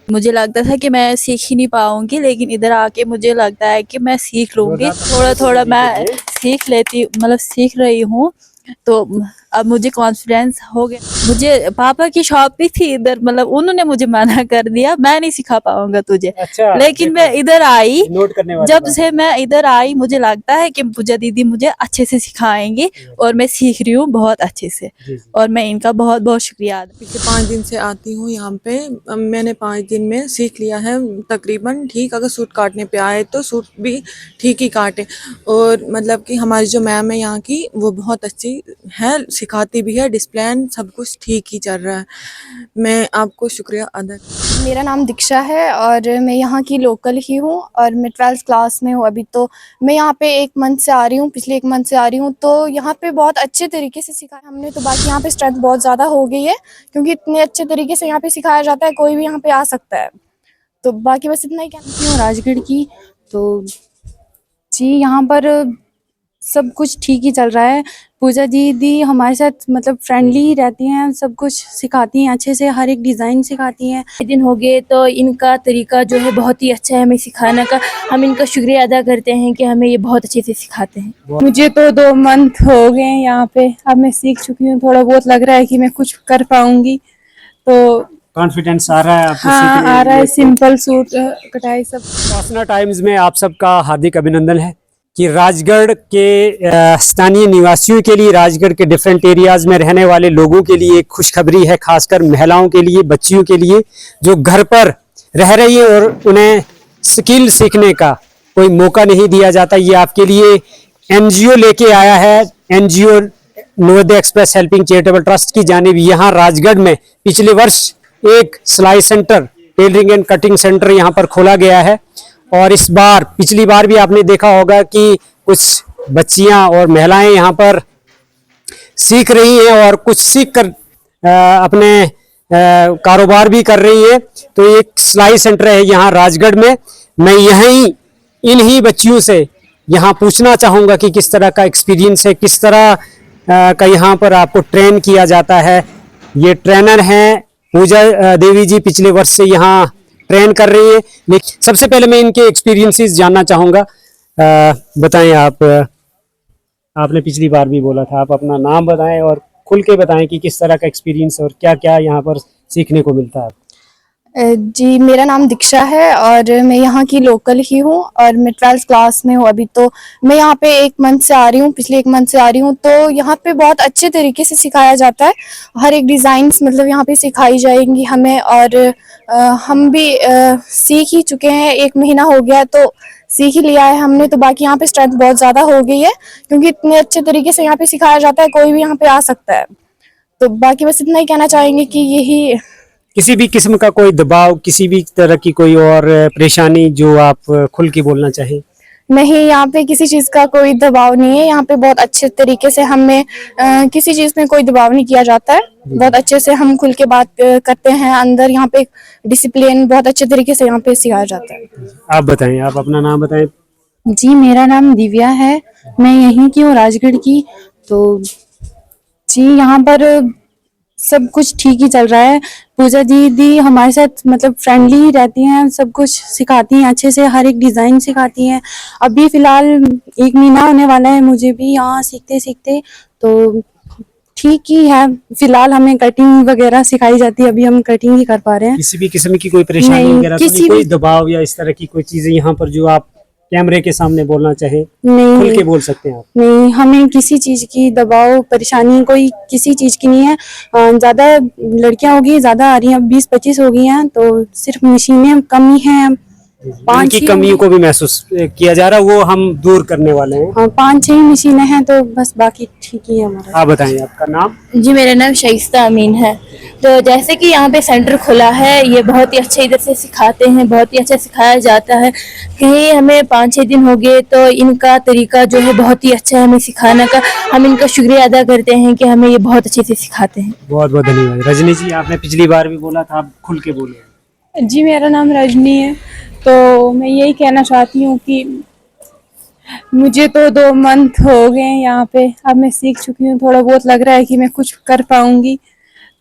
मुझे लगता था कि मैं सीख ही नहीं पाऊंगी, लेकिन इधर आके मुझे लगता है कि मैं सीख लूंगी। थोड़ा थोड़ा मैं सीख लेती, मतलब सीख रही हूँ। तो अब मुझे कॉन्फिडेंस हो गया। मुझे पापा की शॉप भी थी इधर, मतलब उन्होंने मुझे मना कर दिया, मैं नहीं सिखा पाऊंगा तुझे। अच्छा, लेकिन मैं इधर आई, नोट करने वाली जब बात से मैं इधर आई मुझे लगता है कि पूजा दीदी मुझे अच्छे से सिखाएंगी और मैं सीख रही हूँ बहुत अच्छे से। और मैं इनका बहुत बहुत शुक्रिया अदा। पिछले 5 दिन से आती हूँ यहाँ पे। मैंने 5 दिन में सीख लिया है तकरीबन ठीक। अगर सूट काटने पे आए तो सूट भी ठीक ही काटे। और मतलब कि हमारी जो मैम है यहाँ की वो बहुत अच्छी है, सिखाती भी है, डिसिप्लिन सब कुछ ठीक ही चल रहा है। मैं आपको शुक्रिया अदा। मेरा नाम दीक्षा है और मैं यहाँ की लोकल ही हूँ और मैं 12th क्लास में हूँ अभी। तो मैं यहाँ पे 1 मंथ से आ रही हूँ, पिछले 1 मंथ से आ रही हूँ। तो यहाँ पे बहुत अच्छे तरीके से सिखाया हमने। तो बाकी यहाँ पे स्ट्रेंथ बहुत ज़्यादा हो गई है क्योंकि इतने अच्छे तरीके से यहाँ पे सिखाया जाता है, कोई भी यहाँ पे आ सकता है। तो बाकी बस इतना ही कहती हूँ राजगढ़ की। तो जी यहाँ पर सब कुछ ठीक ही चल रहा है। पूजा दीदी हमारे साथ मतलब फ्रेंडली रहती हैं, सब कुछ सिखाती हैं अच्छे से, हर एक डिज़ाइन सिखाती हैं। दिन हो गए तो इनका तरीका जो है बहुत ही अच्छा है हमें सिखाने का। हम इनका शुक्रिया अदा करते हैं कि हमें ये बहुत अच्छे से सिखाते हैं। मुझे तो 2 मंथ हो गए हैं यहाँ पे, अब मैं सीख चुकी हूँ। थोड़ा बहुत लग रहा है कि मैं कुछ कर पाऊंगी। तो कॉन्फिडेंस आ रहा है आपको? हाँ आ रहा है। सिंपल सूट कटाई सब। उपासना टाइम्स में आप सबका हार्दिक अभिनंदन है कि राजगढ़ के स्थानीय निवासियों के लिए, राजगढ़ के डिफरेंट एरियाज में रहने वाले लोगों के लिए एक खुशखबरी है, खासकर महिलाओं के लिए, बच्चियों के लिए जो घर पर रह रही है और उन्हें स्किल सीखने का कोई मौका नहीं दिया जाता। ये आपके लिए एनजीओ लेके आया है। NGO Navodaya express helping charitable trust की जानिब यहाँ राजगढ़ में पिछले वर्ष एक सिलाई centre, tailoring and cutting centre यहाँ पर खोला गया है। और इस बार, पिछली बार भी आपने देखा होगा कि कुछ बच्चियां और महिलाएं यहाँ पर सीख रही हैं और कुछ सीख कर अपने कारोबार भी कर रही है। तो एक सिलाई सेंटर है यहाँ राजगढ़ में। मैं यहीं इन्हीं बच्चियों से यहाँ पूछना चाहूँगा कि किस तरह का एक्सपीरियंस है, किस तरह का यहाँ पर आपको ट्रेन किया जाता है। ये ट्रेनर हैं पूजा देवी जी, पिछले वर्ष से यहाँ ट्रेन कर रही है। लेकिन सबसे पहले मैं इनके एक्सपीरियंसेस जानना चाहूँगा। बताएं आप, आपने पिछली बार भी बोला था, आप अपना नाम बताएं और खुल के बताएं कि किस तरह का एक्सपीरियंस और क्या क्या यहाँ पर सीखने को मिलता है। जी मेरा नाम दीक्षा है और मैं यहाँ की लोकल ही हूँ और मैं 12th क्लास में हूँ अभी। तो मैं यहाँ पे 1 मंथ से आ रही हूँ, पिछले 1 मंथ से आ रही हूँ। तो यहाँ पे बहुत अच्छे तरीके से सिखाया जाता है, हर एक डिज़ाइंस मतलब यहाँ पे सिखाई जाएंगी हमें। और हम भी सीख ही चुके हैं, 1 महीना हो गया तो सीख ही लिया है हमने। तो बाकी यहाँ पे स्ट्रेंथ बहुत ज़्यादा हो गई है क्योंकि इतने अच्छे तरीके से यहाँ पे सिखाया जाता है, कोई भी यहाँ पे आ सकता है। तो बाकी बस इतना ही कहना चाहेंगे कि यही, किसी भी किस्म का कोई दबाव, किसी भी तरह की कोई और परेशानी जो आप खुल के बोलना चाहें? नहीं, यहाँ पे किसी चीज़ का कोई दबाव नहीं है। यहाँ पे बहुत अच्छे तरीके से हमें किसी चीज़ में कोई दबाव नहीं किया जाता है। बहुत अच्छे से हम खुल के बात करते हैं। अंदर यहाँ पे डिसिप्लिन बहुत अच्छे तरीके से यहाँ पे सिखाया जाता है। आप बताएं, आप अपना नाम बताएं। जी मेरा नाम दिव्या है, मैं यहीं की हूँ राजगढ़ की। तो जी यहाँ पर सब कुछ ठीक ही चल रहा है। पूजा दीदी हमारे साथ मतलब फ्रेंडली ही रहती हैं, सब कुछ सिखाती हैं अच्छे से, हर एक डिज़ाइन सिखाती हैं। अभी फ़िलहाल 1 महीना होने वाला है मुझे भी यहाँ सीखते सीखते। तो ठीक ही है, फ़िलहाल हमें कटिंग वगैरह सिखाई जाती है, अभी हम कटिंग ही कर पा रहे हैं। किसी भी किस्म की कोई परेशानी नहीं, वगैरह तो नहीं, किसी कोई भी दबाव या इस तरह की कोई चीजें यहाँ पर जो आप कैमरे के सामने बोलना चाहें? नहीं, खुल के बोल सकते हैं आप। नहीं, हमें किसी चीज़ की दबाव परेशानी कोई किसी चीज़ की नहीं है। ज़्यादा लड़कियां हो गई, ज़्यादा आ रही हैं, 20-25 हो गई हैं। तो सिर्फ मशीनें कम ही हैं, 5 की कमियों को भी महसूस किया जा रहा है, वो हम दूर करने वाले हैं। हाँ 5-6 मशीनें हैं तो बस, बाकी ठीक ही है हमारा। आप बताएं आपका नाम? जी मेरा नाम शाइस्ता अमीन है। तो जैसे कि यहाँ पे सेंटर खुला है, ये बहुत ही अच्छे इधर से सिखाते हैं, बहुत ही अच्छा सिखाया जाता है। कहीं हमें 5-6 दिन हो गए तो इनका तरीका जो है बहुत ही अच्छा है हमें सिखाने का। हम इनका शुक्रिया अदा करते हैं कि हमें ये बहुत अच्छे से सिखाते हैं। बहुत बहुत धन्यवाद। रजनी जी, आपने पिछली बार भी बोला था, आप खुल के बोले। जी मेरा नाम रजनी है। तो मैं यही कहना चाहती हूँ कि मुझे तो 2 मंथ हो गए हैं यहाँ पे, अब मैं सीख चुकी हूँ। थोड़ा बहुत लग रहा है कि मैं कुछ कर पाऊंगी।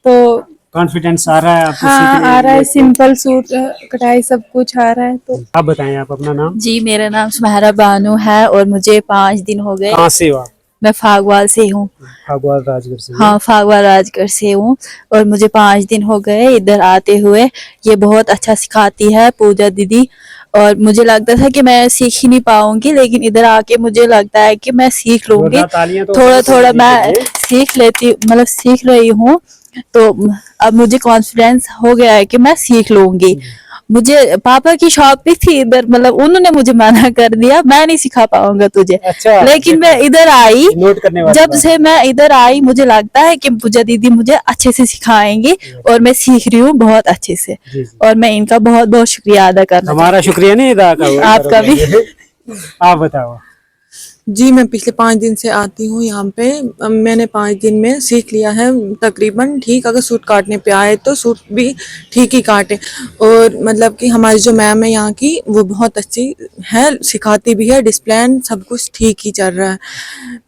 तो कॉन्फिडेंस आ रहा है आपको हाँ सीखने आ रहा है, में? सिंपल सूट कढ़ाई सब कुछ आ रहा है। तो आप बताएं, आप अपना नाम, जी मेरा नाम सुमेहरा बानो है और मुझे 5 दिन हो गए। कहाँ से हो आप? मैं फागवाल से हूँ। फागवाल राजगढ़ से? हाँ फागवाल राजगढ़ से हूँ और मुझे 5 दिन हो गए इधर आते हुए। ये बहुत अच्छा सिखाती है पूजा दीदी और मुझे लगता था कि मैं सीख ही नहीं पाऊंगी, लेकिन इधर आके मुझे लगता है कि मैं सीख लूंगी। जोरदार तालियां तो थोड़ा पूजा थोड़ा दीदी के मैं लिए। सीख लेती, मतलब सीख रही हूँ। तो अब मुझे कॉन्फिडेंस हो गया है कि मैं सीख लूंगी। मुझे पापा की शॉप भी थी इधर, मतलब उन्होंने मुझे मना कर दिया, मैं नहीं सिखा पाऊंगा तुझे। अच्छा, लेकिन मैं इधर आई, नोट करने वाली जब बात। से मैं इधर आई मुझे लगता है कि पूजा दीदी मुझे अच्छे से सिखाएंगी और मैं सीख रही हूँ बहुत अच्छे से। जी, जी। और मैं इनका बहुत बहुत शुक्रिया अदा करना हमारा शुक्रिया नहीं अदा करो, आपका भी। आप बताओ। जी मैं पिछले 5 दिन से आती हूँ यहाँ पे। मैंने 5 दिन में सीख लिया है तकरीबन ठीक। अगर सूट काटने पे आए तो सूट भी ठीक ही काटे। और मतलब कि हमारी जो मैम है यहाँ की वो बहुत अच्छी है, सिखाती भी है, डिसिप्लिन सब कुछ ठीक ही चल रहा है।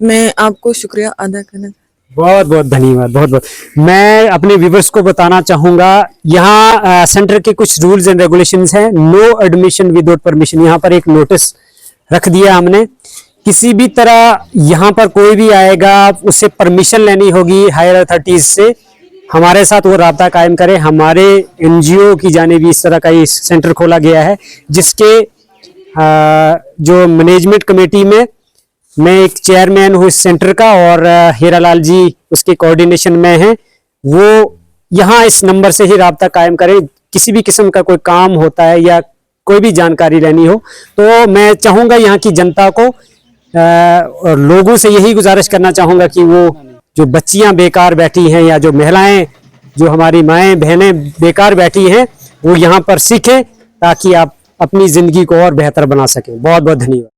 मैं आपको शुक्रिया अदा करना। बहुत बहुत धन्यवाद, बहुत बहुत। मैं अपने व्यूवर्स को बताना चाहूंगा, यहाँ सेंटर के कुछ रूल्स एंड रेगुलेशंस हैं। नो एडमिशन विदाउट परमिशन, यहाँ पर एक नोटिस रख दिया हमने। किसी भी तरह यहाँ पर कोई भी आएगा उससे परमिशन लेनी होगी हायर अथॉरिटीज से। हमारे साथ वो राब्ता कायम करे। हमारे एनजीओ की जानिब इस तरह का ये सेंटर खोला गया है, जिसके जो मैनेजमेंट कमेटी में मैं एक चेयरमैन हूँ इस सेंटर का, और हीरालाल जी उसके कोऑर्डिनेशन में हैं। वो यहाँ इस नंबर से ही राब्ता कायम करें। किसी भी किस्म का कोई काम होता है या कोई भी जानकारी लेनी हो तो मैं चाहूँगा यहाँ की जनता को और लोगों से यही गुजारिश करना चाहूँगा कि वो जो बच्चियाँ बेकार बैठी हैं या जो महिलाएं, जो हमारी माएँ बहनें बेकार बैठी हैं, वो यहाँ पर सीखें ताकि आप अपनी ज़िंदगी को और बेहतर बना सकें। बहुत बहुत धन्यवाद।